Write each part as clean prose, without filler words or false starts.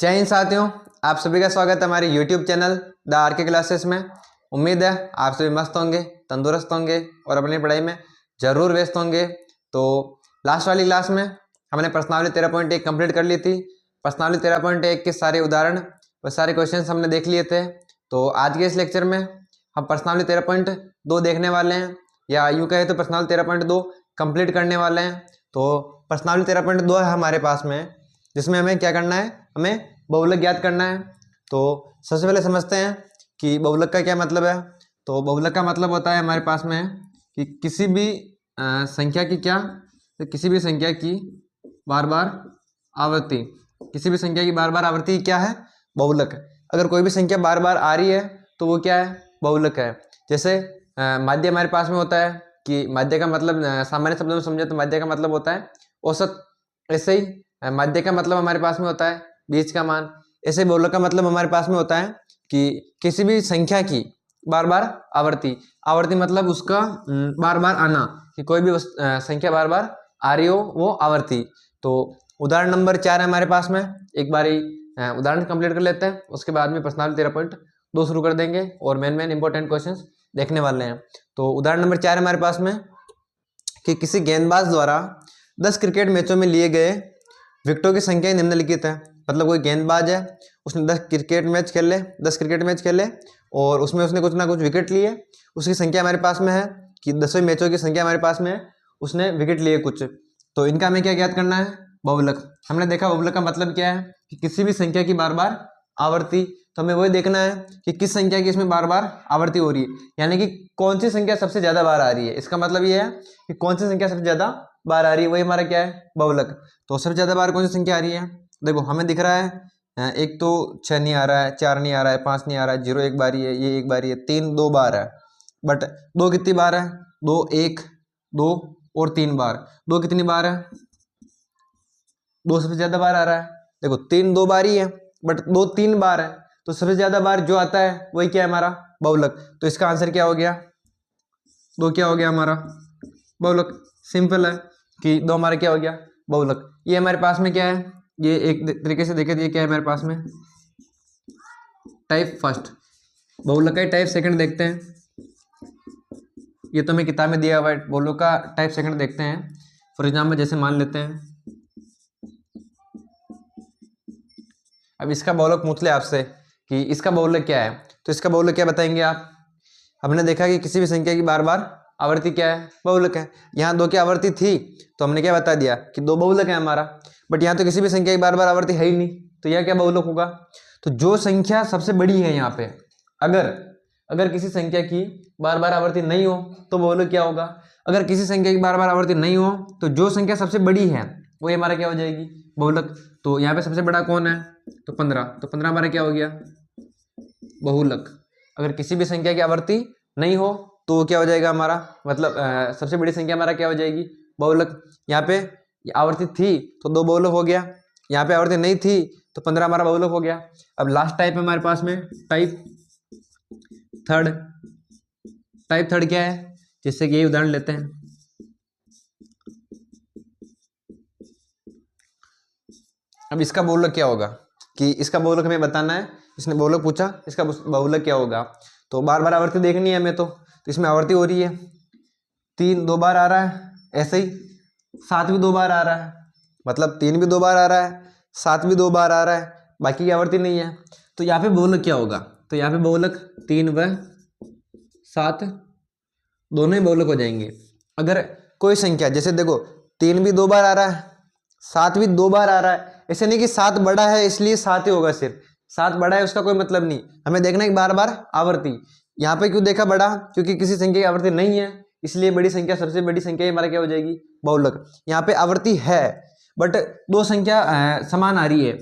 जय हिंद साथियों, आप सभी का स्वागत है हमारे YouTube channel the R K classes में। उम्मीद है आप सभी मस्त होंगे, तंदुरुस्त होंगे और अपनी पढ़ाई में ज़रूर व्यस्त होंगे। तो लास्ट वाली क्लास में हमने प्रश्नावली 13.1 कंप्लीट कर ली थी। प्रश्नावली 13.1 के सारे उदाहरण व सारे क्वेश्चंस हमने देख लिए थे। तो आज के इस लेक्चर में हम प्रश्नावली 13.2 देखने वाले हैं, या यूँ कहे तो प्रश्नावली 13.2 कंप्लीट करने वाले हैं। तो प्रश्नावली 13.2 है हमारे पास में, जिसमें हमें क्या करना है, हमें बहुलक ज्ञात करना है। तो सबसे पहले समझते हैं कि बहुलक का क्या मतलब है। तो बहुलक का मतलब होता है हमारे पास में कि किसी भी संख्या की क्या, तो किसी भी संख्या की बार बार आवर्ती, किसी भी संख्या की बार बार आवर्ती क्या है, बहुलक। अगर कोई भी संख्या बार बार आ रही है तो वो क्या है, बहुलक है। जैसे माध्य हमारे पास में होता है कि माध्य का मतलब सामान्य शब्दों में समझे तो माध्य का मतलब होता है औसत। ऐसे ही माध्य का मतलब हमारे पास में होता है बीच का मान। ऐसे बहुलक का मतलब हमारे पास में होता है कि किसी भी संख्या की बार बार आवर्ती, आवर्ती मतलब उसका बार बार आना, कि कोई भी संख्या बार बार आ रही हो वो आवर्ती। तो उदाहरण नंबर 4 है हमारे पास में। एक बारी उदाहरण कंप्लीट कर लेते हैं, उसके बाद में प्रश्नावली 13.2 शुरू कर देंगे और मेन इंपॉर्टेंट क्वेश्चंस देखने वाले हैं। तो उदाहरण नंबर 4 है हमारे पास में कि किसी गेंदबाज द्वारा 10 क्रिकेट मैचों में लिए गए विकेटों की संख्या निम्नलिखित है। मतलब कोई गेंदबाज है, उसने 10 क्रिकेट मैच खेले और उसमें उसने कुछ ना कुछ विकेट लिए। उसकी संख्या हमारे पास में है कि 10वें मैचों की संख्या हमारे पास में है, उसने विकेट लिए कुछ। तो इनका हमें क्या ज्ञात करना है, बहुलक। हमने देखा बहुलक का मतलब क्या है कि किसी भी संख्या की बार बार आवर्ती। तो हमें वही देखना है कि किस संख्या की इसमें बार बार आवर्ती हो रही है, यानी कि कौन सी संख्या सबसे ज्यादा बार आ रही है। इसका मतलब ये है कि कौन सी संख्या सबसे ज्यादा बार आ रही है, वही हमारा क्या है, बहुलक। तो सबसे ज्यादा बार कौन सी संख्या आ रही है, देखो हमें दिख रहा है एक तो 6 नहीं आ रहा है, 4 नहीं आ रहा है, 5 नहीं आ रहा है, 0 एक बारी है, ये एक बारी है, 3 2 बार है। बट 2 कितनी बार है, 2 1 2 और 3 बार। 2 कितनी बार है, 2 सबसे ज्यादा बार आ रहा है। देखो 3 2 बार ही है, बट 2 3 बार है, तो सबसे ज्यादा बार जो आता है वही क्या है, हमारा बहुलक। तो इसका आंसर क्या हो गया, 2 क्या हो गया हमारा, बहुलक। सिंपल है कि 2 हमारा क्या हो गया, बहुलक। ये हमारे पास में क्या है, ये एक तरीके से देखे तो ये क्या है हमारे पास में, टाइप फर्स्ट। बहुलक का टाइप सेकंड देखते हैं। ये तो हमें किताब में दिया हुआ है। बहुलक का टाइप सेकंड देखते हैं। फॉर एग्जाम्पल जैसे मान लेते हैं, अब इसका बहुलक पूछ ले आपसे कि इसका बहुलक क्या है, तो इसका बहुलक क्या बताएंगे आप। हमने देखा कि किसी भी संख्या की बार बार आवर्ती क्या है, बहुलक है। यहाँ 2 की आवर्ती थी तो हमने क्या बता दिया कि 2 बहुलक है हमारा। बट यहाँ तो किसी भी संख्या की बार बार आवर्ती है ही नहीं, तो यह क्या बहुलक होगा। तो जो संख्या सबसे बड़ी है यहाँ पे, अगर अगर किसी संख्या की बार बार आवर्ती नहीं हो तो बहुलक क्या होगा। अगर किसी संख्या की बार बार आवर्ती नहीं हो तो जो संख्या सबसे बड़ी है वही हमारा क्या हो जाएगी, बहुलक। तो यहाँ पे सबसे बड़ा कौन है, तो 15। तो 15 हमारा क्या हो गया, बहुलक। अगर किसी भी संख्या की आवर्ती नहीं हो तो क्या हो जाएगा हमारा, मतलब सबसे बड़ी संख्या हमारा क्या हो जाएगी, बहुलक। यहाँ पे आवर्ती थी तो 2 बहुलक हो गया, यहाँ पे आवर्ती नहीं थी तो 15 हमारा बहुलक हो गया। अब लास्ट टाइप है हमारे पास में टाइप थर्ड। टाइप थर्ड क्या है, जिससे कि ये उदाहरण लेते हैं। अब इसका बहुलक क्या होगा, कि इसका बहुलक हमें बताना है। इसने बहुलक पूछा, इसका बहुलक क्या होगा। तो बार बार आवर्ती देखनी है हमें, तो इसमें आवर्ती हो रही है, 3 2 बार आ रहा है। ऐसे ही 7 भी 2 बार आ रहा है, मतलब 3 भी 2 बार आ रहा है, 7 भी 2 बार आ रहा है, बाकी की आवर्ती नहीं है। तो यहाँ पे बहुलक क्या होगा, तो यहाँ पे बहुलक 3 व 7 दोनों ही बहुलक हो जाएंगे। अगर कोई संख्या, जैसे देखो 3 भी 2 बार आ रहा है, 7 भी 2 बार आ रहा है, ऐसे नहीं कि 7 बड़ा है इसलिए 7 ही होगा, सिर्फ 7 बड़ा है उसका कोई मतलब नहीं। हमें देखना है बार बार आवर्ती। यहाँ पे क्यों देखा बड़ा, क्योंकि किसी संख्या की आवर्ती नहीं है, इसलिए बड़ी संख्या, सबसे बड़ी संख्या हमारा क्या हो जाएगी, बहुलक। यहाँ पे आवर्ती है बट 2 संख्या समान आ रही है।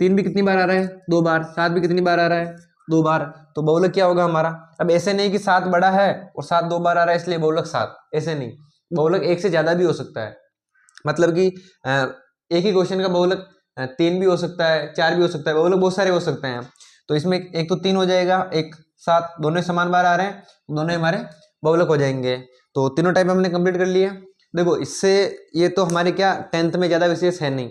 3 भी कितनी बार आ रहा है, 2 बार। 7 भी कितनी बार आ रहा है, 2 बार। तो बहुलक क्या होगा हमारा। अब ऐसे नहीं कि 7 बड़ा है और 7 2 बार आ रहा है इसलिए बहुलक 7, ऐसे नहीं। बहुलक एक से ज्यादा भी हो सकता है, मतलब कि एक ही क्वेश्चन का बहुलक 3 भी हो सकता है, 4 भी हो सकता है, बहुलक बहुत सारे हो सकते हैं। तो इसमें एक तो 3 हो जाएगा, एक 7, दोनों समान बार आ रहे हैं, दोनों हमारे बहुलक हो जाएंगे। तो तीनों टाइप हमने कंप्लीट कर लिए। देखो इससे ये तो हमारे क्या 10th में ज़्यादा विशेष है नहीं।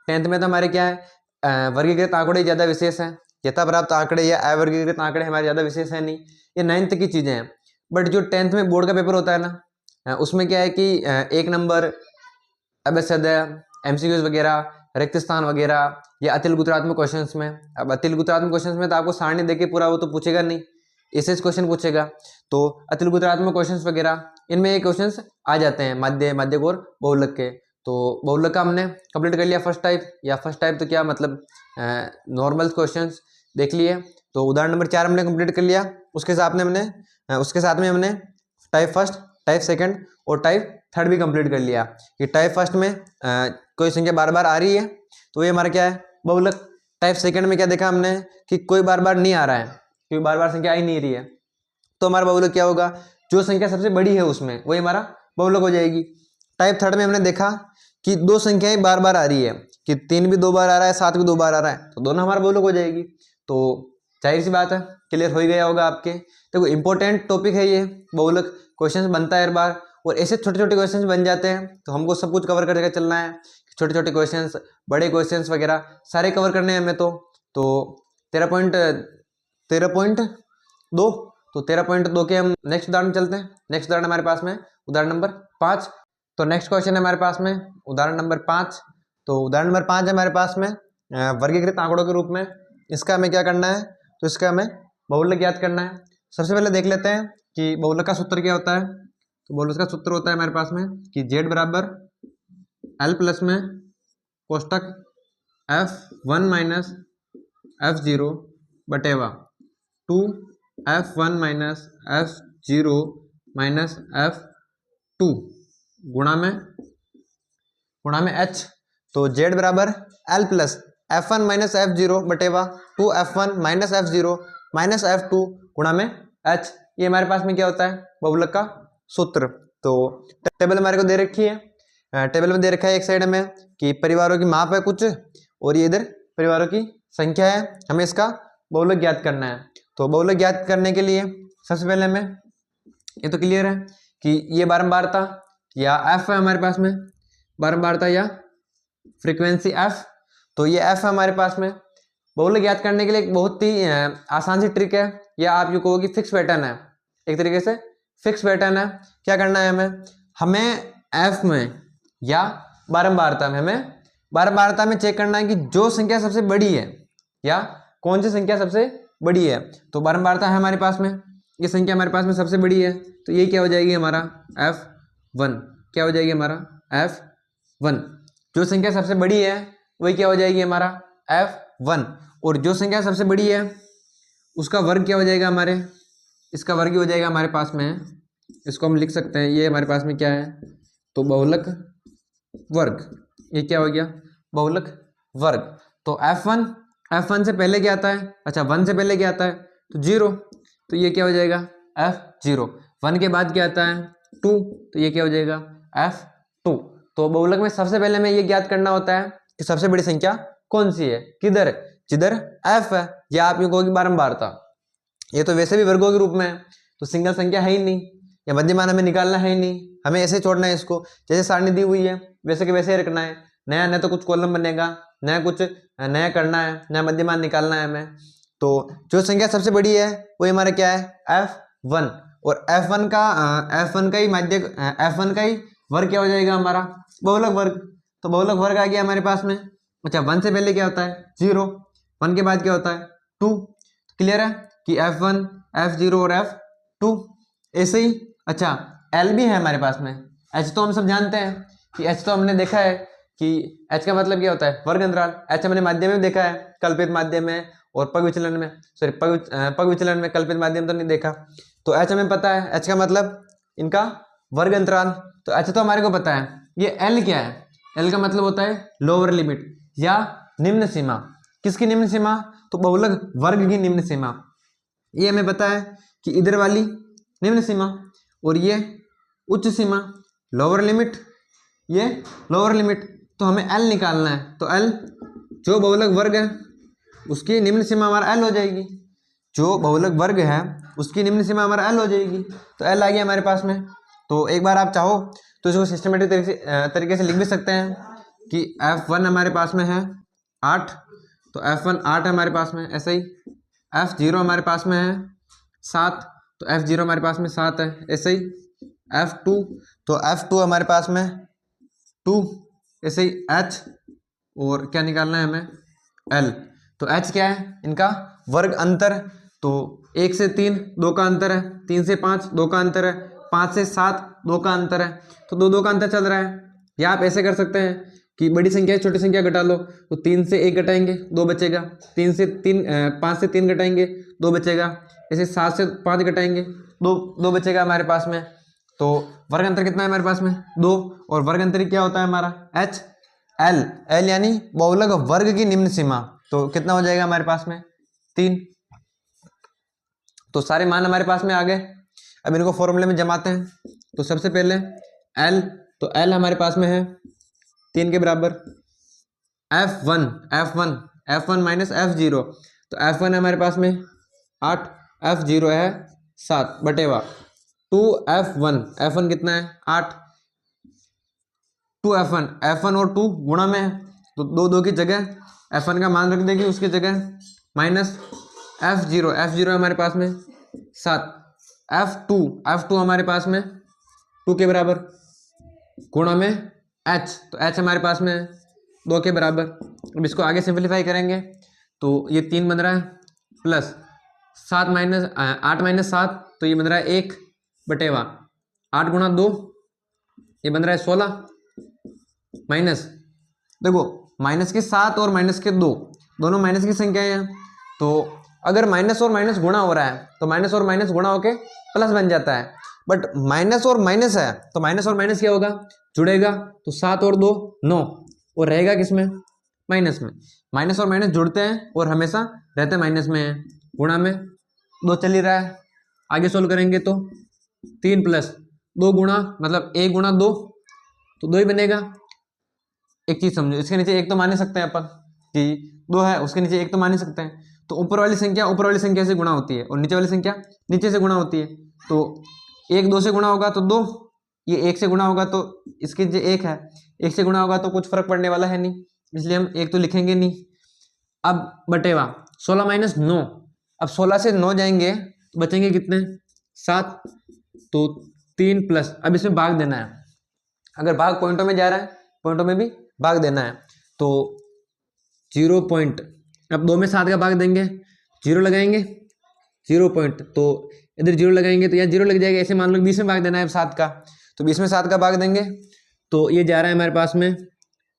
10th में तो हमारे क्या है, वर्गीकृत आंकड़े ज़्यादा विशेष हैं, यथा प्राप्त आंकड़े या अवर्गीकृत आंकड़े हमारे ज़्यादा विशेष है नहीं, ये 9th की चीज़ें हैं। बट जो 10th में बोर्ड का पेपर होता है ना, उसमें क्या है कि 1 नंबर अबसद MCQs वगैरह, रिक्त स्थान वगैरह या अतिल गुजरात्मक क्वेश्चंस में। अब अतिल गुजरात्मक क्वेश्चंस में तो आपको सारणी देके पूरा वो तो पूछेगा नहीं, ऐसे क्वेश्चन पूछेगा। तो अतिल गुजरात्मक क्वेश्चंस वगैरह इनमें ये क्वेश्चंस आ जाते हैं माध्य, माध्यक और बहुलक के। तो बहुलक का हमने कंप्लीट कर लिया फर्स्ट टाइप, या फर्स्ट टाइप तो क्या मतलब नॉर्मल क्वेश्चंस देख लिए। तो उदाहरण नंबर 4 हमने कंप्लीट कर लिया। उसके साथ में हमने टाइप फर्स्ट, टाइप सेकंड और टाइप थर्ड भी कंप्लीट कर लिया। कि टाइप फर्स्ट में कोई संख्या बार बार आ रही है तो ये हमारा क्या है, बहुलक। टाइप सेकंड में क्या देखा हमने कि कोई बार बार नहीं आ रहा है, कोई बार बार संख्या आ ही नहीं रही है, तो हमारा बहुलक क्या होगा, जो संख्या सबसे बड़ी है उसमें वही हमारा बहुलक हो जाएगी। टाइप थर्ड में हमने देखा कि दो संख्याएं बार बार आ रही है, कि 3 भी 2 बार आ रहा है, 7 भी 2 बार आ रहा है, तो दोनों हमारा बहुलक हो जाएगी। तो जाहिर सी बात है क्लियर हो ही गया होगा आपके। देखो इंपॉर्टेंट टॉपिक है ये, बहुलक क्वेश्चंस बनता है हर बार, और ऐसे छोटे छोटे क्वेश्चंस बन जाते हैं। तो हमको सब कुछ कवर करके चलना है, छोटे छोटे क्वेश्चंस, बड़े क्वेश्चंस वगैरह सारे कवर करने हैं हमें। तो 13.2, तो 13.2 के हम नेक्स्ट उदाहरण चलते हैं। नेक्स्ट उदाहरण हमारे पास में उदाहरण नंबर 5। तो नेक्स्ट क्वेश्चन है हमारे पास में उदाहरण नंबर 5। तो उदाहरण नंबर 5 है हमारे पास में वर्गीकृत आंकड़ों के रूप में। इसका हमें क्या करना है, तो इसका हमें बहुलक ज्ञात करना है। सबसे पहले देख लेते हैं कि बहुलक का सूत्र क्या होता है। तो बहुलक का सूत्र होता है हमारे पास में कि Z बराबर L प्लस में कोष्टक F1 minus F0 बटेवा 2F1 minus F0 minus F2 गुणा में H। तो Z बराबर L plus F1 minus F0 बटेवा 2F1 minus F0 minus F2 गुणा में H। ये हमारे पास में क्या होता है, बहुलक का सूत्र। तो टेबल हमारे को दे रखी है, टेबल में दे रखा है एक साइड में कि परिवारों की माप है कुछ, और ये इधर परिवारों की संख्या है। हमें इसका बहुलक ज्ञात करना है। तो बहुलक ज्ञात करने के लिए सबसे पहले हमें ये तो क्लियर है कि ये बारंबारता या F है हमारे पास में, बारंबारता या फ्रीक्वेंसी F। तो ये F है हमारे पास में। बहुलक ज्ञात करने के लिए एक बहुत ही आसान सी ट्रिक है, या आप यूँ कहो कि फिक्स पैटर्न है, एक तरीके से फिक्स पैटर्न है। क्या करना है हमें F में या बारंबारता में चेक करना है कि जो संख्या सबसे बड़ी है या कौन सी संख्या सबसे बड़ी है। तो बारंबारता है हमारे पास में, ये संख्या हमारे पास में सबसे बड़ी है, तो ये क्या हो जाएगी हमारा F1। क्या हो जाएगी हमारा F1। जो संख्या सबसे बड़ी है वही क्या हो जाएगी हमारा F1, और जो संख्या सबसे बड़ी है उसका वर्ग क्या हो जाएगा हमारे, इसका वर्ग ही हो जाएगा हमारे पास में। इसको हम लिख सकते हैं, ये हमारे पास में क्या है, तो बहुलक वर्ग। ये क्या हो गया, बहुलक वर्ग। तो F1 से पहले क्या आता है, अच्छा 1 से पहले क्या आता है, तो 0, तो ये क्या हो जाएगा F0। 1 के बाद क्या आता है 2, तो ये क्या हो जाएगा F2। तो बहुलक में सबसे पहले हमें ये ज्ञात करना होता है कि सबसे बड़ी संख्या कौन सी है, किधर, जिधर F है, या आप यूँ कहोगे बारंबारता। ये तो वैसे भी वर्गों के रूप में है, तो सिंगल संख्या है ही नहीं, या मध्यमान हमें निकालना है ही नहीं, हमें ऐसे छोड़ना है इसको। जैसे सारणी दी हुई है वैसे के वैसे ही रखना है, नया न तो कुछ कॉलम बनेगा, नया कुछ नया करना है, नया मध्यमान निकालना है हमें। तो जो संख्या सबसे बड़ी है वो हमारा क्या है F1, और F1 का ही वर्ग क्या हो जाएगा हमारा, बहुलक वर्ग। तो बहुलक वर्ग आ गया हमारे पास में। अच्छा 1 से पहले क्या होता है 0, 1 के बाद क्या होता है 2। क्लियर है कि F1, F0 और F2 ऐसे ही। अच्छा L भी है हमारे पास में। H तो हम सब जानते हैं कि H तो हमने देखा है कि H का मतलब क्या होता है, वर्ग अंतराल। H हमने माध्यम में देखा है, कल्पित माध्यम में और पग विचलन में, सॉरी पग विचलन में, कल्पित माध्यम तो नहीं देखा। तो H हमें पता है, H का मतलब इनका वर्ग अंतराल। तो H तो हमारे को पता है। ये L क्या है, L का मतलब होता है लोअर लिमिट या निम्न सीमा। किसकी निम्न सीमा, तो बहुलक वर्ग की निम्न सीमा। ये हमें पता है कि इधर वाली निम्न सीमा और ये उच्च सीमा, लोअर लिमिट, ये लोअर लिमिट। तो हमें L निकालना है। तो L जो बहुलक वर्ग है उसकी निम्न सीमा हमारा L हो जाएगी, जो बहुलक वर्ग है उसकी निम्न सीमा हमारा L हो जाएगी। तो L आ गया हमारे पास में। तो एक बार आप चाहो तो इसको सिस्टमेटिक तरीके से लिख भी सकते हैं कि F1 हमारे पास में है 8, तो F1 8 है हमारे पास में, ऐसे ही F0 हमारे पास में है 7, तो F0 हमारे पास में 7 है, ऐसे ही F2, तो F2 हमारे पास में 2, ऐसे ही H, और क्या निकालना है हमें, L। तो H क्या है, इनका वर्ग अंतर, तो 1 से 3 2 का अंतर है, 3 से 5 2 का अंतर है, 5 से 7 2 का अंतर है, तो 2 2 का अंतर चल रहा है। या आप ऐसे कर सकते हैं कि बड़ी संख्या छोटी संख्या घटा लो, तो 3 से 1 घटाएंगे 2 बचेगा, 5 से 3 घटाएंगे 2 बचेगा, ऐसे 7 से 5 घटाएंगे 2 बचेगा हमारे पास में। तो वर्ग अंतर कितना है हमारे पास में, 2, और वर्ग अंतर क्या होता है हमारा, H L यानी बहुलक वर्ग की निम्न सीमा, तो कितना हो जाएगा हमारे पास में 3। तो सारे मान हमारे पास में आ गए। अब इनको फॉर्मूले में जमाते हैं। तो सबसे पहले L, तो L हमारे पास में है 3 के बराबर, F1 माइनस F0, तो F1 है हमारे पास में 8, F0 है 7 बटेवा 2F1 कितना है 8, 2F1 और 2 गुणा में है, तो 2 की जगह F1 का मान रख देगी, उसकी जगह माइनस F0 हमारे पास में 7, F2 हमारे पास में 2 के बराबर गुणा में H, तो H हमारे पास में 2 के बराबर। अब इसको आगे सिंप्लीफाई करेंगे तो ये 3 बन रहा है, प्लस 8 माइनस 7, तो ये बन रहा है 1 बटेवा 8 गुणा 2, ये बन रहा है 16, माइनस, देखो माइनस के 7 और माइनस के 2 दोनों माइनस की संख्याएं हैं, तो अगर माइनस और माइनस गुणा हो रहा है तो माइनस और माइनस गुणा होके प्लस बन जाता है, बट माइनस और माइनस है तो माइनस और माइनस क्या होगा, जुड़ेगा, तो 7 और 2 9, और रहेगा किसमें, माइनस में। माइनस और माइनस जुड़ते हैं और हमेशा रहते माइनस में है, गुणा में 2 चल ही रहा है। आगे सोल्व करेंगे तो 3 प्लस 2 गुणा मतलब 1 गुणा 2, तो 2 ही बनेगा। एक चीज समझो, इसके नीचे 1 तो मान ही सकते हैं अपन कि 2 है, उसके नीचे 1 तो मान ही सकते हैं, तो ऊपर वाली संख्या से गुणा होती है और नीचे वाली संख्या नीचे से गुणा होती है, तो 1 2 से गुणा होगा तो 2, ये 1 से गुणा होगा तो इसके नीचे 1 है, 1 से गुणा होगा तो कुछ फर्क पड़ने वाला है नहीं, इसलिए हम 1 तो लिखेंगे नहीं। अब बटेवा 16 माइनस 9, अब 16 से 9 जाएंगे तो बचेंगे कितने, 7, तो 3 प्लस, अब इसमें भाग देना है, अगर भाग पॉइंटों में जा रहा है पॉइंटों में भी भाग देना है, तो 0 पॉइंट, अब 2 में 7 का भाग देंगे, 0 लगाएंगे 0 पॉइंट, तो इधर 0 लगाएंगे तो यहाँ 0 लग जाएगा, ऐसे मान लो 20 में भाग देना है 7 का, तो 20 में 7 का भाग देंगे तो ये जा रहा है हमारे पास में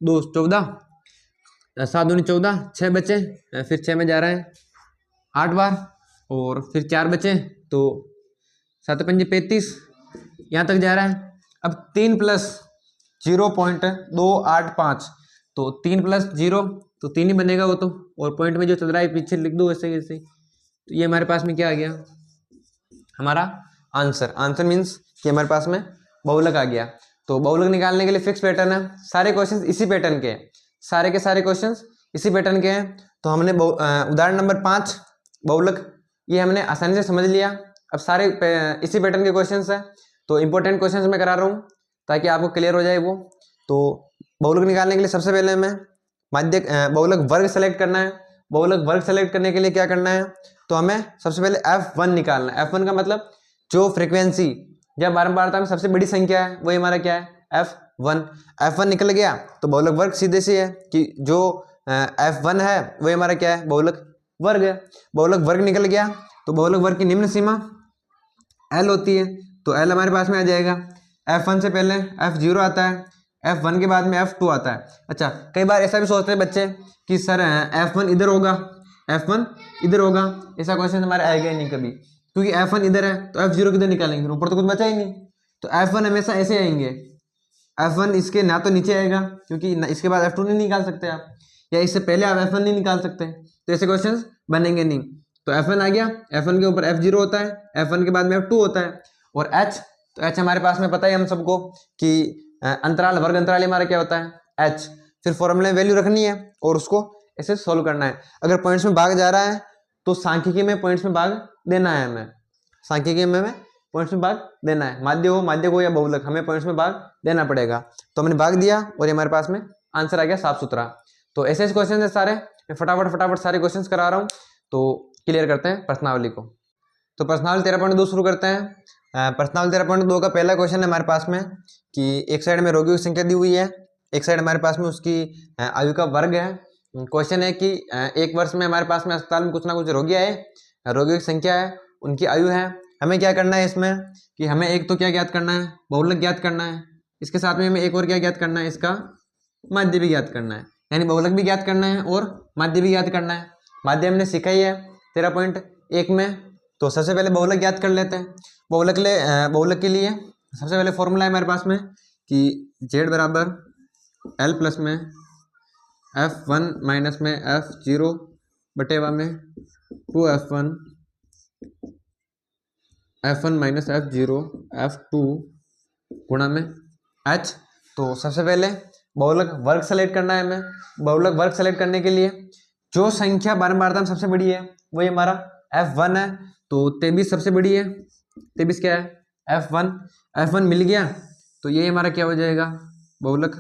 2 14, 7 दूनी 14, 6 बचे, फिर 6 में जा रहा है 8 बार, और फिर 4 बचे, तो 7 पंजे 35, यहाँ तक जा रहा है। अब 3 प्लस 0.285, तो 3 प्लस 0 तो 3 ही बनेगा वो तो, और पॉइंट में जो चल रहा है पीछे लिख दो वैसे वैसे, तो ये हमारे पास में क्या आ गया, हमारा आंसर मीन्स कि हमारे पास में बहुलक आ गया। तो बहुलक निकालने के लिए फिक्स पैटर्न है, सारे क्वेश्चंस इसी पैटर्न के हैं, सारे के सारे क्वेश्चंस इसी पैटर्न के हैं। तो हमने उदाहरण नंबर 5 बहुलक ये हमने आसानी से समझ लिया। अब सारे इसी पैटर्न के क्वेश्चंस हैं, तो इंपॉर्टेंट क्वेश्चंस मैं करा रहा हूँ ताकि आपको क्लियर हो जाए वो। तो बहुलक निकालने के लिए सबसे पहले हमें माध्यक बहुलक वर्ग सेलेक्ट करना है। बहुलक वर्ग सेलेक्ट करने के लिए क्या करना है, तो हमें सबसे पहले F1 निकालना है। F1 का मतलब जो फ्रीक्वेंसी या बारंबारता में सबसे बड़ी संख्या है वही हमारा क्या है, F1 निकल गया। तो बहुलक वर्ग सीधे से है कि जो F1 है वही हमारा क्या है, बहुलक वर्ग है। बहुलक वर्ग निकल गया, तो बहुलक वर्ग की निम्न सीमा L होती है, तो L हमारे पास में आ जाएगा। F1 से पहले F0 आता है, F1 के बाद में F2 आता है। अच्छा, कई बार ऐसा भी सोचते हैं बच्चे कि सर F1 इधर होगा, F1 इधर होगा, ऐसा क्वेश्चन हमारे आएगा ही नहीं कभी, क्योंकि F1 इधर है तो F0 किधर निकालेंगे, ऊपर तो कुछ बचा ही नहीं। तो F1 हमेशा ऐसे आएंगे, F1 इसके ना तो नीचे आएगा क्योंकि इसके बाद F2 नहीं निकाल सकते आप, या इससे पहले आप F1 नहीं निकाल सकते, तो ऐसे क्वेश्चन बनेंगे नहीं। तो F1 आ गया, F1 के ऊपर F0 होता है, F1 के बाद में F2 होता है, और H, तो H हमारे पास में पता है हम सबको कि अंतराल, वर्ग अंतराल हमारा क्या होता है, H। फिर फॉर्मूले में वैल्यू रखनी है और उसको ऐसे सोल्व करना है। अगर पॉइंट्स में भाग जा रहा है तो सांख्यिकी में पॉइंट्स में भाग देना है हमें, सांख्यिकी में हमें पॉइंट्स में भाग देना है, माध्य को या बहुलक, हमें पॉइंट्स में भाग देना पड़ेगा। तो हमने भाग दिया और ये हमारे पास में आंसर आ गया साफ सुथरा। तो ऐसे क्वेश्चन है सारे, मैं फटाफट सारे क्वेश्चंस करा रहा हूँ, तो क्लियर करते हैं प्रश्नावली को। तो प्रश्नावली 13.2 शुरू करते हैं। प्रश्नावली 13.2 का पहला क्वेश्चन है हमारे पास में कि एक साइड में रोगियों की संख्या दी हुई है, एक साइड हमारे पास में उसकी आयु का वर्ग है। क्वेश्चन है कि एक वर्ष में हमारे पास में अस्पताल में कुछ ना कुछ रोगी आए, रोगियों की संख्या है, उनकी आयु है। हमें क्या करना है इसमें कि हमें एक तो क्या ज्ञात करना है, बहुलक ज्ञात करना है, इसके साथ में हमें एक और क्या ज्ञात करना है, इसका माध्य भी ज्ञात करना है, यानी बहुलक भी ज्ञात करना है और माध्य भी ज्ञात करना है। माध्य हमने सीखा ही है 13.1 में। तो सबसे पहले बहुलक ज्ञात कर लेते हैं। बहुलक के लिए सबसे पहले फॉर्मूला है हमारे पास में कि z बराबर l प्लस में f1 माइनस में f0 बटेवा में 2f1 माइनस f0 f2 गुणा में h। तो सबसे पहले बहुलक वर्ग सेलेक्ट करना है हमें। बहुलक वर्ग सेलेक्ट करने के लिए जो संख्या बारंबारता में सबसे बड़ी है वही हमारा f1 है। तो 23 सबसे बड़ी है, 23 क्या है f1 मिल गया, तो ये हमारा क्या हो जाएगा, बहुलक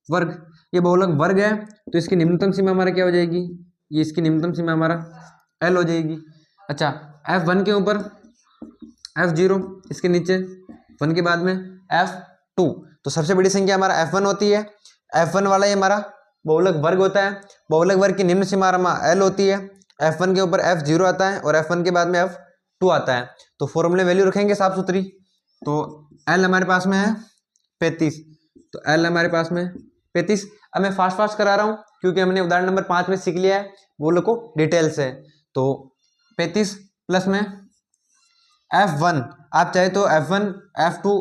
वर्ग। ये बहुलक वर्ग है तो इसकी निम्नतम सीमा हमारा क्या हो जाएगी, ये इसकी निम्नतम सीमा हमारा l हो जाएगी। अच्छा, f1 के ऊपर f0, इसके नीचे 1 के बाद में f2। तो सबसे बड़ी संख्या हमारा f1 होती है, f1 वाला ही हमारा बहुलक वर्ग होता है। बहुलक वर्ग की निम्न सीमा हमारा l होती है, f1 के ऊपर f0 आता है और f1 के बाद में f2 आता है। तो फॉर्मूले वैल्यू रखेंगे साफ सुथरी। तो l हमारे पास में है 35, तो l हमारे पास में 35। अब मैं फास्ट करा रहा हूँ क्योंकि हमने उदाहरण नंबर 5 में सीख लिया है बहुलक को डिटेल से। तो 35 प्लस में f1, आप चाहे तो f1, f2,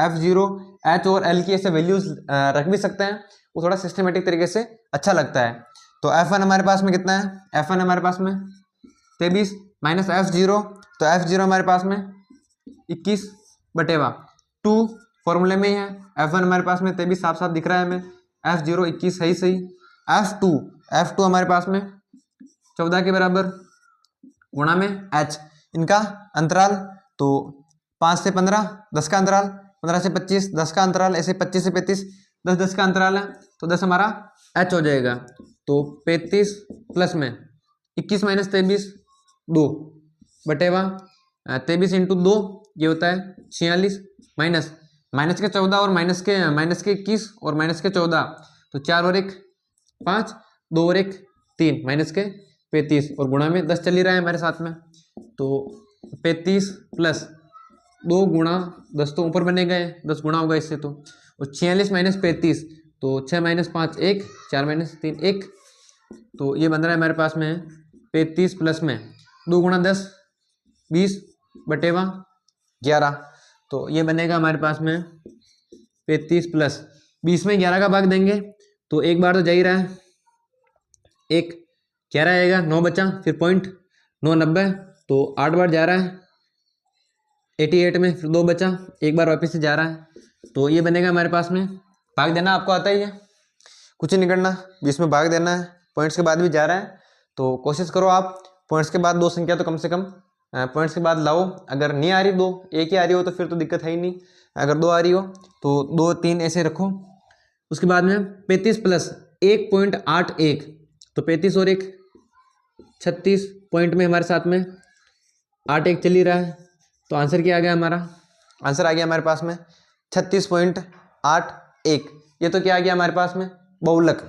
f0, h और l की ऐसे वैल्यूज रख भी सकते हैं, वो थोड़ा सिस्टमेटिक तरीके से अच्छा लगता है। तो f1 हमारे पास में कितना है, f1 हमारे पास में 23 माइनस f0, तो f0 हमारे पास में 21 बटेवा 2 फॉर्मूले में ही है। f1 हमारे पास में 23 साफ साफ दिख रहा है हमें, f0 21 सही। f2 हमारे पास में 14 के बराबर गुणा में h, इनका अंतराल तो 5 से 15 10 का अंतराल, 15 से 25 10 का अंतराल, ऐसे 25 से 35 10 का अंतराल है, तो 10 हमारा h हो जाएगा। तो 35 प्लस में 21 माइनस 23 2 बटेवा 23 इंटू 2 ये होता है 46, माइनस के 14 और माइनस के 21 और माइनस के 14, तो 4 और 1 5, 2 और 1 3, माइनस के 35 और गुणा में 10 चल ही रहा है हमारे साथ में। तो 35 प्लस 2 गुणा 10 तो ऊपर बने गए, 10 गुणा होगा इससे, तो और 46 माइनस 35, तो 6 माइनस 5 1, 4 माइनस 3 1, तो ये बन रहा है हमारे पास में 35 प्लस में 2 गुणा 10 20 बटेवा 11, तो ये बनेगा हमारे पास में 35 प्लस 20 में 11 का भाग देंगे तो एक बार तो जा ही रहा है, एक 11 आएगा, 9 बचा, फिर 0.990, तो 8 बार जा रहा है 88 में, फिर 2 बचा, एक बार वापस से जा रहा है, तो ये बनेगा हमारे पास में। भाग देना आपको आता ही है, कुछ नहीं करना, 20 में भाग देना है, पॉइंट्स के बाद भी जा रहा है, तो कोशिश करो आप पॉइंट्स के बाद 2 संख्या तो कम से कम पॉइंट्स के बाद लाओ। अगर नहीं आ रही 2, एक ही आ रही हो तो फिर तो दिक्कत है ही नहीं, अगर 2 आ रही हो तो 2 3 ऐसे रखो। उसके बाद में 35 प्लस 1.81, तो 35 और 1 36 पॉइंट में हमारे साथ में 8 1 चल ही रहा है, तो आंसर क्या आ गया हमारा, आंसर आ गया हमारे पास में 36.81। ये तो क्या आ गया हमारे पास में, बहुलक।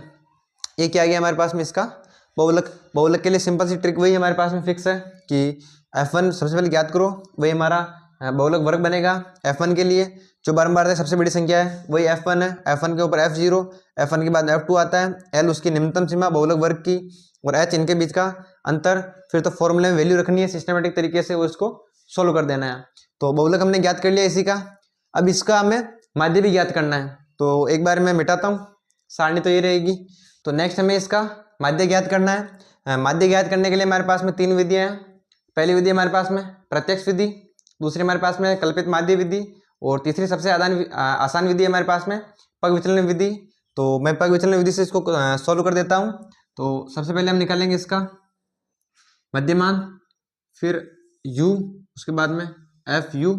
ये क्या आ गया हमारे पास में, इसका बहुलक। बहुलक के लिए सिंपल सी ट्रिक वही हमारे पास में फिक्स है कि f1 सबसे पहले ज्ञात करो, वही हमारा बहुलक वर्ग बनेगा। f1 के लिए जो बारंबार सबसे बड़ी संख्या है वही f1 है, f1 के ऊपर f0, f1 के बाद f2 आता है, l उसकी निम्नतम सीमा बहुलक वर्ग की और h इनके बीच का अंतर। फिर तो फॉर्मूले में वैल्यू रखनी है सिस्टमेटिक तरीके से, वो इसको सोल्व कर देना है। तो बहुलक हमने ज्ञात कर लिया इसी का। अब इसका हमें माध्य भी ज्ञात करना है, तो एक बार मैं मिटाता हूँ, सारणी तो ये रहेगी। तो नेक्स्ट हमें इसका माध्य ज्ञात करना है। माध्य ज्ञात करने के लिए हमारे पास में 3 विधियाँ हैं। पहली विधि हमारे पास में प्रत्यक्ष विधि, दूसरी हमारे पास में कल्पित माध्य विधि, और तीसरी सबसे आसान विधि हमारे पास में पग विचलन विधि। तो मैं पग विचलन विधि से इसको सॉल्व कर देता हूँ। तो सबसे पहले हम निकालेंगे इसका मध्यमान, फिर u, उसके बाद में एफ यू,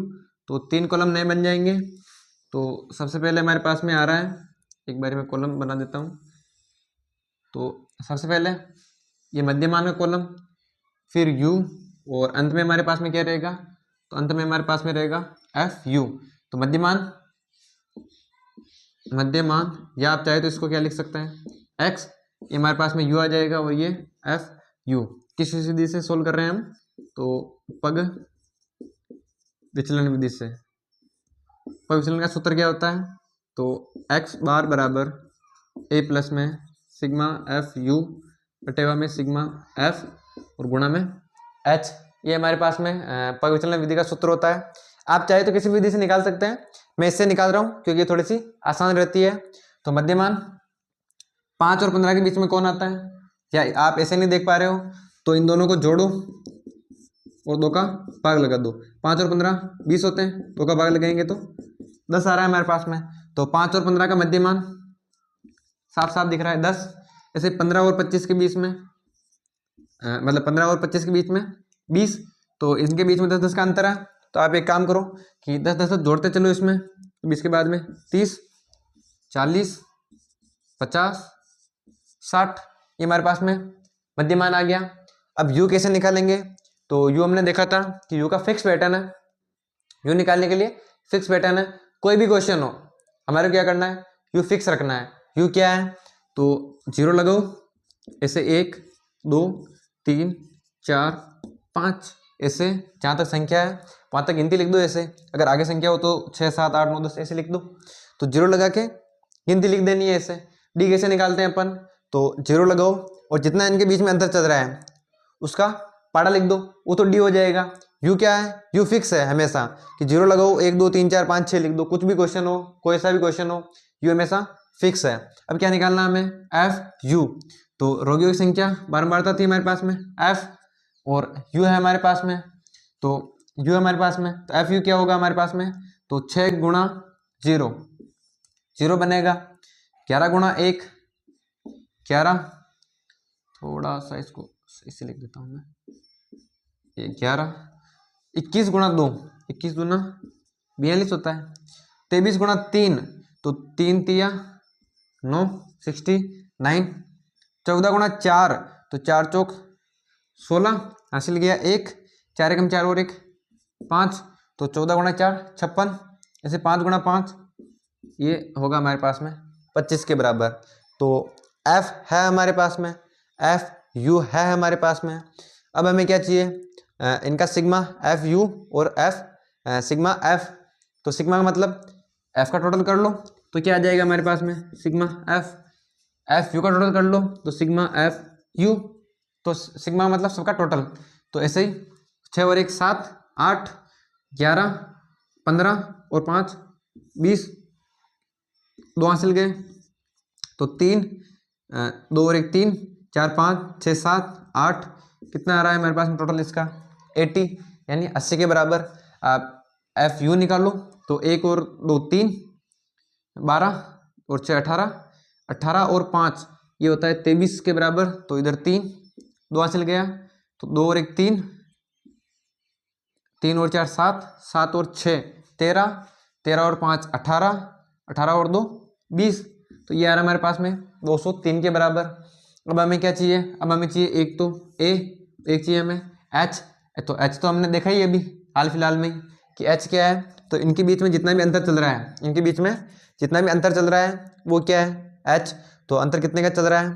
तो 3 कॉलम नए बन जाएंगे। तो सबसे पहले हमारे पास में आ रहा है, एक बार मैं कॉलम बना देता हूँ, तो सबसे पहले ये मध्यमान का कॉलम, फिर u, और अंत में हमारे पास में क्या रहेगा, तो अंत में हमारे पास में रहेगा fu। तो मध्यमान या आप चाहे तो इसको क्या लिख सकते हैं x, ये हमारे पास में u आ जाएगा और ये fu। किस विधि से सोल्व कर रहे हैं हम, तो पग विचलन विधि से। पग विचलन का सूत्र क्या होता है, तो x बार बराबर a प्लस में सिग्मा एफ यू बटेवा में सिग्मा एफ और गुणा में h, ये हमारे पास में पग विचलन विधि का सूत्र होता है। आप चाहे तो किसी विधि से निकाल सकते हैं, मैं इससे निकाल रहा हूँ क्योंकि थोड़ी सी आसान रहती है। तो मध्यमान 5 और 15 के बीच में कौन आता है, या आप ऐसे नहीं देख पा रहे हो तो इन दोनों को जोड़ो और 2 का भाग लगा दो। 5 और 15 20 होते हैं, 2 का भाग लगाएंगे तो 10 आ रहा है हमारे पास में। तो 5 और 15 का मध्यमान साफ साफ दिख रहा है 10। ऐसे 15 और 25 के बीच में मतलब 15 और 25 के बीच में 20, तो इनके बीच में 10-10 का अंतर है। तो आप एक काम करो कि 10-10 जोड़ते चलो इसमें, 20 के बाद में 30, 40, 50, 60, ये हमारे पास में मध्यमान आ गया। अब u कैसे निकालेंगे, तो u हमने देखा था कि u का फिक्स पैटर्न है। u निकालने के लिए फिक्स पैटर्न है, कोई भी क्वेश्चन हो हमारे क्या करना है, u फिक्स रखना है। u क्या है, तो 0 लगाओ, ऐसे 1 2 3 4 5, ऐसे जहाँ तक संख्या है वहाँ तक गिनती लिख दो। ऐसे अगर आगे संख्या हो तो 6 7 8 9 10 ऐसे लिख दो। तो 0 लगा के गिनती लिख देनी है। ऐसे d कैसे निकालते हैं अपन, तो 0 लगाओ और जितना इनके बीच में अंतर चल रहा है उसका पाड़ा लिख दो, वो तो d हो जाएगा। u क्या है, u फिक्स है हमेशा कि 0 लगाओ 1 2 3 4 5 6 लिख दो, कुछ भी क्वेश्चन हो, कोई सा भी क्वेश्चन हो, u हमेशा फिक्स है। अब क्या निकालना हमें, fu। तो रोगियों की संख्या बारंबारता थी हमारे पास में f, और u है हमारे पास में, तो u है हमारे पास में, तो fu क्या होगा हमारे पास में, तो 6 गुणा 0 0 बनेगा, 11 गुणा 1 11, थोड़ा सा इसको इसे लिख देता हूँ मैं, ये 11, 21 गुणा 2 21 दूना 42 होता है, 23 गुणा 3 तो 3 तिया 9 69, 14 गुणा 4 तो 4 चौक 16 हासिल गया, 1 4 एकम 4 और 1 5, तो 14 गुणा 4 56, ऐसे 5 गुणा 5 ये होगा हमारे पास में 25 के बराबर। तो f है हमारे पास में, fu है हमारे पास में। अब हमें क्या चाहिए, इनका सिग्मा fu और सिग्मा f। तो सिग्मा का मतलब f का टोटल कर लो तो क्या आ जाएगा हमारे पास में, सिग्मा fu का टोटल कर लो तो सिग्मा fu। तो सिग्मा मतलब सबका टोटल। तो ऐसे ही 6 और 1 7 8 11 15 और 5 20, 2 हासिल गए, तो 3 2 और 1 3 4 5 6 7 8, कितना आ रहा है हमारे पास में टोटल इसका 80, यानी 80 के बराबर। आप fu निकालो तो 1 और 2 3 12 और 6 18 18 और 5 ये होता है 23 के बराबर। तो इधर 3 2 हासिल गया, तो 2 और 1 3 3 और 4 7 7 और 6 13 13 और 5 18 18 और 2 20, तो ये आ रहा है हमारे पास में 203 के बराबर। अब हमें क्या चाहिए, अब हमें चाहिए एक तो a, एक चाहिए हमें h। तो h तो हमने देखा ही अभी हाल फिलहाल में कि h क्या है, तो इनके बीच में जितना भी अंतर चल रहा है, इनके बीच में जितना भी अंतर चल रहा है वो क्या है h। तो अंतर कितने का चल रहा है,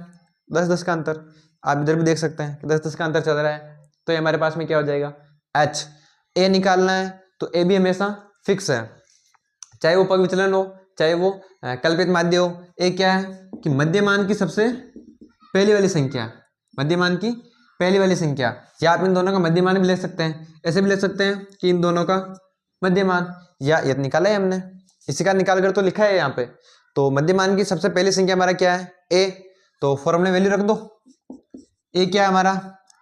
10-10 का अंतर। आप इधर भी देख सकते हैं कि 10-10 का अंतर चल रहा है, तो ये हमारे पास में क्या हो जाएगा h। a निकालना है तो a भी हमेशा फिक्स है, चाहे वो पग विचलन हो चाहे वो कल्पित माध्य हो। a क्या है कि मध्यमान की सबसे पहली वाली संख्या, मध्यमान की पहली वाली संख्या, या आप इन दोनों का मध्यमान भी ले सकते हैं, ऐसे भी ले सकते हैं कि इन दोनों का मध्यमान, या ये निकाला है हमने, इसी का निकाल कर तो लिखा है यहाँ पे। तो मध्यमान की सबसे पहली संख्या हमारा क्या है a, तो फॉर्मूले वैल्यू रख दो। a क्या है हमारा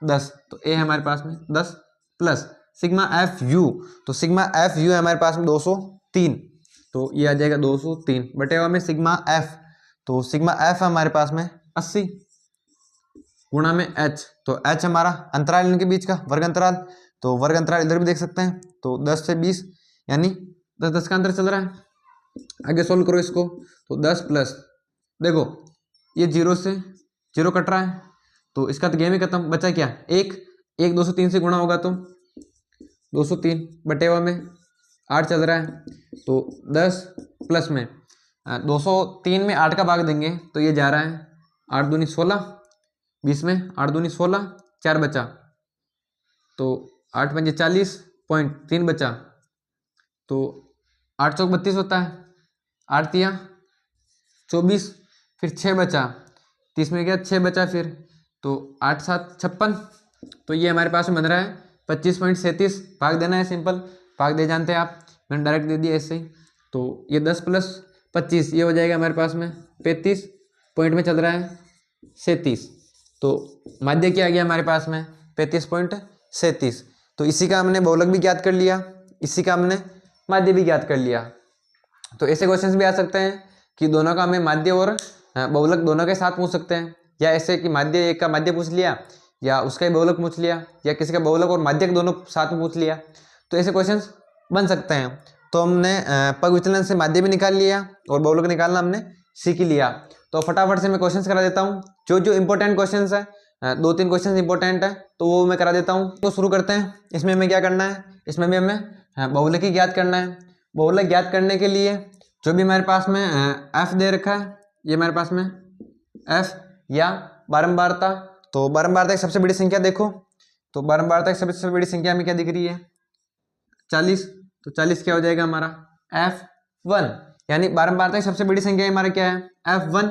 10, तो a है हमारे पास में 10 प्लस सिग्मा fu, तो सिग्मा fu है हमारे पास में 203, तो ये आ जाएगा 203 बटेवा में सिग्मा f। तो सिग्मा f है हमारे पास में 80 गुणा में h, तो h हमारा अंतराल इनके बीच का वर्ग अंतराल, तो वर्ग अंतराल इधर भी देख सकते हैं, तो 10 से 20 यानी 10-10 का अंतर चल रहा है। आगे सोल्व करो इसको, तो 10 प्लस देखो ये 0 से जीरो कट रहा है तो इसका तो गेम ही खत्म। बचा क्या, एक 203 से गुणा होगा तो 203 बटे हुआ में 8 चल रहा है तो 10 प्लस में 203 में 8 का भाग देंगे तो ये जा रहा है 8 दूनी 16, 20 में 8 दूनी 16, 4 बचा तो 8 पंजे 40.3 बचा तो 8 चौक 32 होता है, 8 तिया 24, फिर 6 बचा 30 में गया 6 बचा फिर तो 8 7 56 तो ये हमारे पास में बन रहा है 25.37। भाग देना है, सिंपल भाग दे जानते हैं आप, मैंने डायरेक्ट दे दिया ऐसे ही। तो ये 10 प्लस 25 ये हो जाएगा हमारे पास में 35 पॉइंट में चल रहा है 37। तो माध्य क्या आ गया हमारे पास में 35.37। तो इसी का हमने बहुलक भी ज्ञात कर लिया, इसी का हमने माध्य भी ज्ञात कर लिया। तो ऐसे क्वेश्चंस भी आ सकते हैं कि दोनों का हमें माध्य और बहुलक दोनों के साथ पूछ सकते हैं, या ऐसे कि माध्य एक का माध्य पूछ लिया या उसका ही बहुलक पूछ लिया, या किसी का बहुलक और माध्यक दोनों साथ में पूछ लिया। तो ऐसे क्वेश्चंस बन सकते हैं। तो हमने पग विचलन से माध्य भी निकाल लिया और बहुलक निकालना हमने सीख ही लिया। तो फटाफट से मैं क्वेश्चंस करा देता हूँ, जो इंपॉर्टेंट क्वेश्चंस है, 2-3 क्वेश्चंस इंपॉर्टेंट है तो वो मैं करा देता हूँ। तो शुरू करते हैं। इसमें हमें क्या करना है, इसमें भी हमें बहुलक ही ज्ञात करना है। बहुलक ज्ञात करने के लिए जो भी हमारे पास में एफ दे रखा है, ये हमारे पास में एफ या बारंबारता। तो बारंबारता की सबसे बड़ी संख्या देखो, तो बारंबारता की सबसे बड़ी संख्या हमें क्या दिख रही है 40। तो 40 क्या हो जाएगा हमारा F1, यानी बारंबारता की सबसे बड़ी संख्या हमारा क्या है F1।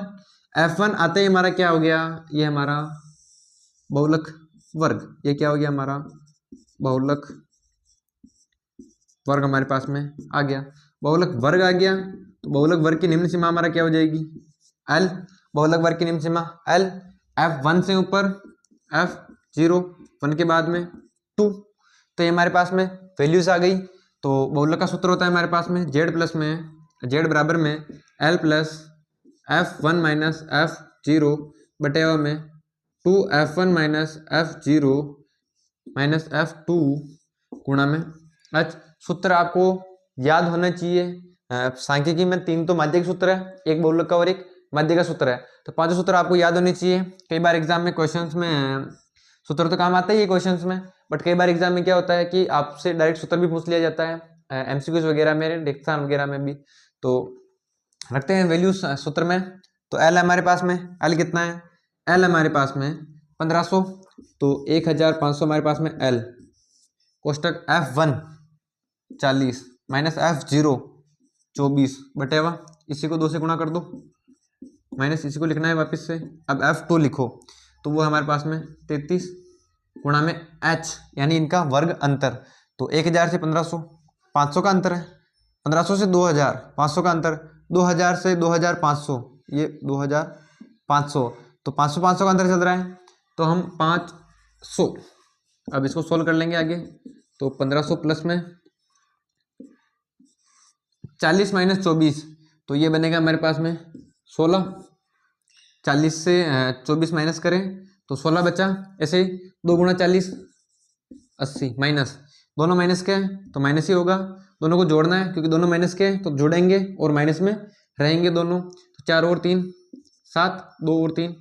F1 आते ही हमारा क्या हो गया, ये हमारा बहुलक वर्ग, ये क्या हो गया हमारा बहुलक वर्ग हमारे पास में आ गया। बहुलक वर्ग आ गया तो बहुलक वर्ग की निम्न सीमा हमारा क्या हो जाएगी L। बहुलक वर्ग की निम्न सीमा L, F1 से ऊपर F0, 1 के बाद में 2। तो ये हमारे पास में वैल्यूज आ गई। तो बहुलक का सूत्र होता है हमारे पास में Z प्लस में Z बराबर में L plus F1 minus F0 बटे हुआ में 2F1 minus F0 minus F2 गुणा में H। सूत्र आपको याद होना चाहिए। सांख्यिकी में 3 तो माध्यिक सूत्र है, एक बहुलक का और एक माध्य का सूत्र है, तो 5 सूत्र आपको याद होने चाहिए। कई बार एग्जाम में क्वेश्चंस में सूत्र तो काम आता ही है क्वेश्चंस में, बट कई बार एग्जाम में क्या होता है कि आपसे डायरेक्ट सूत्र भी पूछ लिया जाता है एमसीक्यूज वगैरह में, डिक्सान वगैरह में भी। तो रखते हैं वैल्यूज सूत्र में। तो एल हमारे पास में, एल कितना है, एल हमारे पास में 1500, तो 1500 हमारे पास में एल। कोष्टक F1 40 माइनस F0 24 बटे हुआ, इसी को 2 से गुणा कर दो, माइनस इसी को लिखना है वापस से। अब F2 लिखो तो वो हमारे पास में 33 गुणा में H, यानी इनका वर्ग अंतर। तो 1000 से 1500, 500 का अंतर है, 1500 से 2000, 500 का अंतर, 2000 से 2500, ये 2500, तो 500 500 का अंतर चल रहा है, तो हम 500। अब इसको सोल्व कर लेंगे आगे। तो 1500 प्लस में 40 माइनस 24, तो ये बनेगा हमारे पास में 16। 40 से 24 माइनस करें तो 16 बचा, ऐसे ही 2 गुणा 40 80, माइनस दोनों माइनस के हैं तो माइनस ही होगा, दोनों को जोड़ना है क्योंकि दोनों माइनस के हैं तो जोड़ेंगे और माइनस में रहेंगे दोनों। तो 4 और 3 7, 2 और 3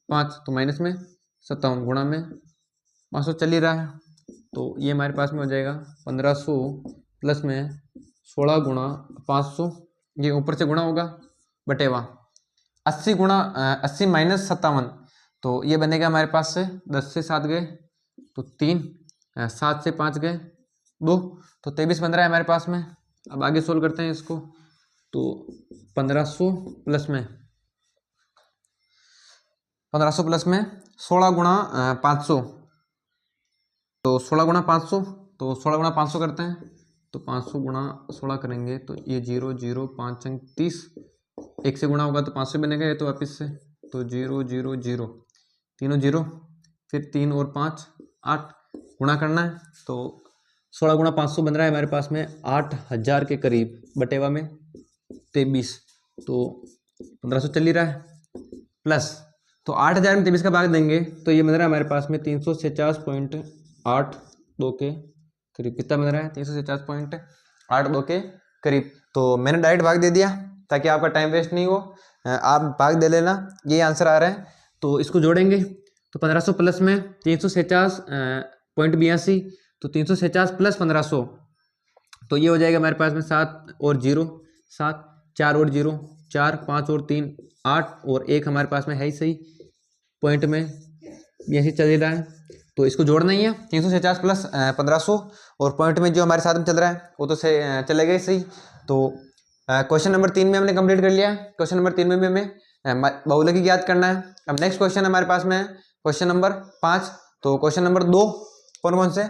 5, तो माइनस में 57 गुणा में 500 चल ही रहा है। तो ये हमारे पास में हो जाएगा 1500 प्लस में 16 गुणा 500, ये ऊपर से गुणा होगा बटेवा 80 गुणा 80 माइनस 57, तो ये बनेगा हमारे पास से 10 से 7 गए तो 3, 7 से 5 गए 2, तो 23 बन रहा है हमारे पास में। अब आगे सोल्व करते हैं इसको। तो 1500 प्लस में 16 गुणा 500, तो 16 गुणा 500, तो 16 गुणा 500 करते हैं, तो 500 गुणा 16 करेंगे तो ये 0 0 5 अंक 30, 1 से गुणा होगा तो 500 बनेगा, ये तो वापस से तो 0 0 0 तीनों 0, फिर 3 और 5 8 गुणा करना है। तो 16 गुणा 500 बन रहा है हमारे पास में 8000 के करीब बटेवा में 23, तो 1500 चल ही रहा है प्लस, तो 8000 में 23 का भाग देंगे तो ये बन रहा है हमारे पास में 346.82 के करीब। कितना बन रहा है 346.82 के करीब। तो मैंने डायरेक्ट भाग दे दिया ताकि आपका टाइम वेस्ट नहीं हो, आप भाग दे लेना, ये आंसर आ रहा है। तो तो इसको जोड़ेंगे तो 1500 प्लस में 347.82, तो 347 प्लस 1500, तो ये हो जाएगा हमारे पास में 7 और 0 7, 4 और 0 4, 5 और 3 8, और 1 हमारे पास में है ही सही पॉइंट में ऐसे चल रहा है। तो इसको जोड़ना ही है 347 प्लस 1500, और पॉइंट में जो हमारे साथ में चल रहा है वो तो से चलेगा ही सही। तो क्वेश्चन नंबर 3 में हमने कंप्लीट कर लिया। क्वेश्चन नंबर 3 में भी हमें बहुलक की याद करना है। अब नेक्स्ट क्वेश्चन हमारे पास में क्वेश्चन नंबर 5। तो क्वेश्चन नंबर 2 कौन कौन से,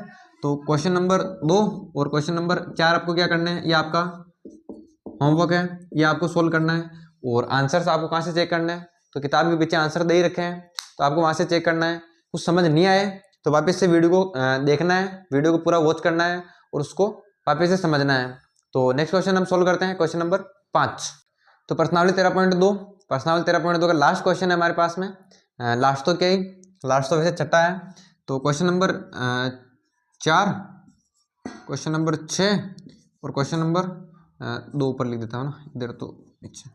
तो क्वेश्चन नंबर 2 और क्वेश्चन नंबर 4 आपको क्या करना है, ये आपका होमवर्क है, ये आपको सोल्व करना है। और आंसर्स आपको कहाँ से चेक करना है, तो किताब के पीछे आंसर दे ही रखे हैं, तो आपको वहाँ से चेक करना है। कुछ समझ नहीं आए तो वापस से वीडियो को देखना है, वीडियो को पूरा वॉच करना है और उसको वापस से समझना है। तो नेक्स्ट क्वेश्चन हम सोल्व करते हैं, क्वेश्चन नंबर 5। तो प्रश्नावली 13.2, प्रश्नावली 13.2 का लास्ट क्वेश्चन है हमारे पास में। लास्ट तो क्या ही, लास्ट तो वैसे छठा है। तो क्वेश्चन नंबर 4, क्वेश्चन नंबर 6 और क्वेश्चन नंबर 2 ऊपर लिख देता हूँ ना इधर, तो पीछे।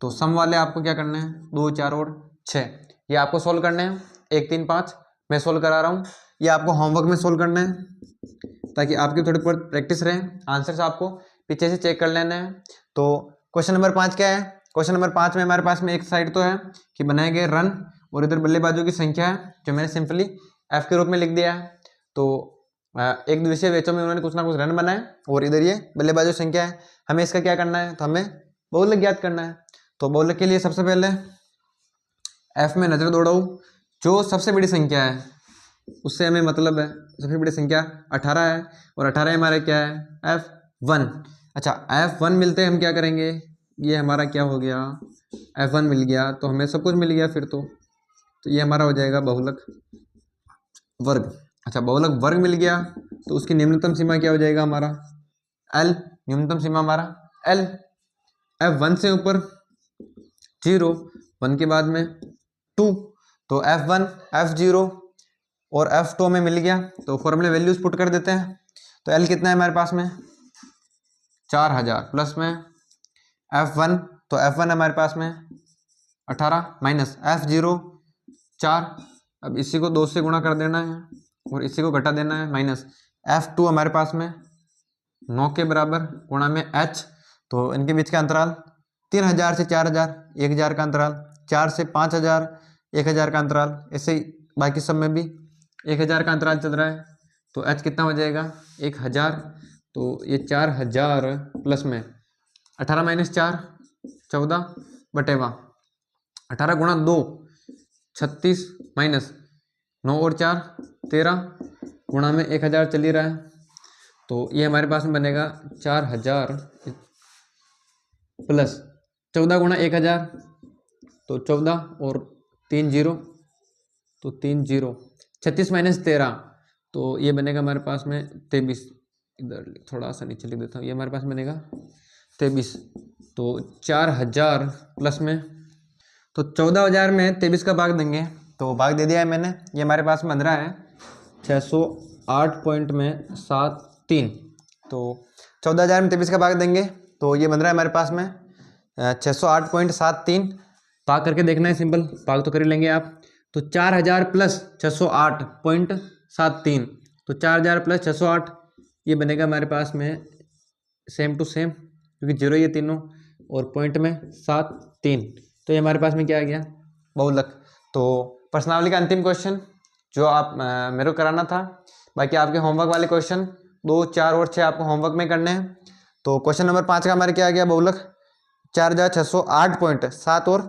तो सम वाले आपको क्या करने हैं, 2, 4 और 6, ये आपको सोल्व करने हैं। 1, 3, 5 मैं सोल्व करा रहा हूँ, ये आपको होमवर्क में सोल्व करना है ताकि आपकी थोड़ी बहुत प्रैक्टिस रहे। आंसर्स आपको पीछे से चेक कर लेना है। तो क्वेश्चन नंबर 5 क्या है, क्वेश्चन नंबर 5 में हमारे पास में एक साइड तो है कि बनाए गए रन और इधर बल्लेबाजों की संख्या है जो मैंने सिंपली एफ के रूप में लिख दिया है। तो एक दिवसीय मैचों में उन्होंने कुछ ना कुछ रन बनाए और इधर ये बल्लेबाजों की संख्या है। हमें इसका क्या करना है, तो हमें बहुलक ज्ञात करना है। तो बहुलक के लिए सबसे पहले एफ में नजर दौड़ाऊं, जो सबसे बड़ी संख्या है उससे हमें मतलब है। सबसे बड़ी संख्या 18 है और 18 हमारा क्या है, F1। अच्छा F1 मिलते हम क्या करेंगे, ये हमारा क्या हो गया, F1 मिल गया तो हमें सब कुछ मिल गया फिर तो ये हमारा हो जाएगा बहुलक वर्ग। अच्छा बहुलक वर्ग मिल गया तो उसकी निम्नतम सीमा क्या हो जाएगा हमारा L, न्यूनतम सीमा हमारा L। F1 से ऊपर 0, 1 के बाद में 2, तो F1 F0 और F2 में मिल गया। तो फॉर्मूले वैल्यूज पुट कर देते हैं। तो L कितना है हमारे पास में 4000 प्लस में F1, तो F1 हमारे पास में 18 माइनस F0 4, अब इसी को 2 से गुणा कर देना है और इसी को घटा देना है, माइनस F2 हमारे पास में 9 के बराबर गुणा में H, तो इनके बीच का अंतराल 3000 से 4000, 1000 का अंतराल, 4 से 5000, 1000 का अंतराल, ऐसे ही बाकी सब में भी 1000 का अंतराल चल रहा है। तो H कितना हो जाएगा 1000, तो ये 4000 प्लस में 18 माइनस 4 14 बटेवा 18 गुणा 2 36 माइनस 9 और 4 13 गुणा में 1000 चल ही रहा है। तो ये हमारे पास में बनेगा 4000 प्लस 14 गुणा 1000, तो 14 और 3 0, तो 3 0 36 माइनस 13, तो ये बनेगा हमारे पास में 23। इधर थोड़ा सा नीचे लिख देता हूँ, ये हमारे पास बनेगा 23। तो 4000 प्लस में, तो 14000 में 23 का भाग देंगे, तो भाग दे दिया है मैंने। ये हमारे पास में बन रहा है 608.73। तो 14000 में 23 का भाग देंगे तो ये बन रहा है हमारे पास में 608.73। भाग करके देखना है, सिंपल भाग तो कर ही लेंगे आप। तो 4000 प्लस 608.73, तो 4000 प्लस 608 ये बनेगा हमारे पास में सेम टू सेम, क्योंकि 0 ये तीनों और पॉइंट में 7 3, तो ये हमारे पास में क्या आ गया बहुलक। तो प्रश्नावली का अंतिम क्वेश्चन जो आप मेरे को कराना था। बाकी आपके होमवर्क वाले क्वेश्चन 2, 4 और 6 आपको होमवर्क में करने हैं। तो क्वेश्चन नंबर 5 का हमारे क्या आ गया बहुलक 4608.7 और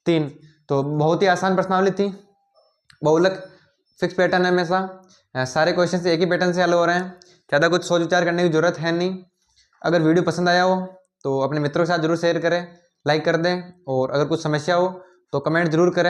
3। तो बहुत ही आसान प्रश्नावली थी। बहुलक फिक्स पैटर्न है हमेशा, सारे क्वेश्चन एक ही पैटर्न से हल हो रहे हैं, ज़्यादा कुछ सोच विचार करने की जरूरत है नहीं। अगर वीडियो पसंद आया हो तो अपने मित्रों के साथ जरूर शेयर करें, लाइक कर दें, और अगर कुछ समस्या हो तो कमेंट जरूर करें।